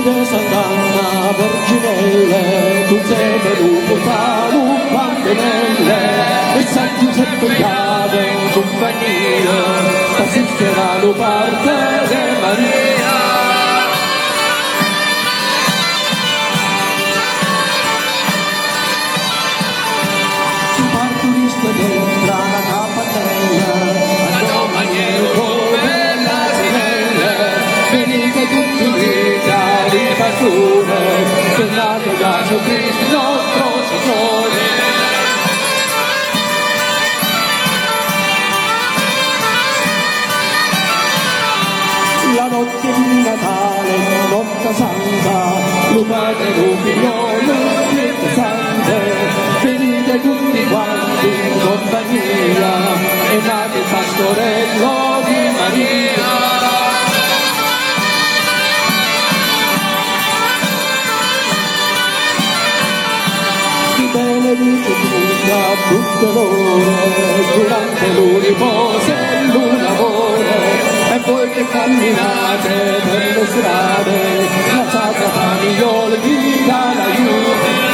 de Sant'Anna Verginelle, tu sei venuto un campanelle, e San Giuseppe cade in compagnia, assisterà lo parte de Maria. Si parturista dentro la campanella, andò maniero come l'asine, venite tutti l'Italia pasture, che è nato da Gesù Cristo nostro Signore. La notte di Natale, notte santa, lo Padre, lo Figlio, lo Spirito Santo, venite tutti quanti in compagnia, è nato il pastorello di Maria. Benedice tutte l'ore, durante l'uniposo e l'un'amore, e voi che camminate per le strade, la sacra famigliola vi dà l'aiuto.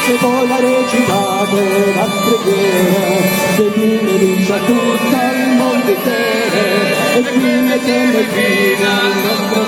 Se voi la recitate la preghiera, se benedice tutto il mondo intero, e quindi che ne fine al nostro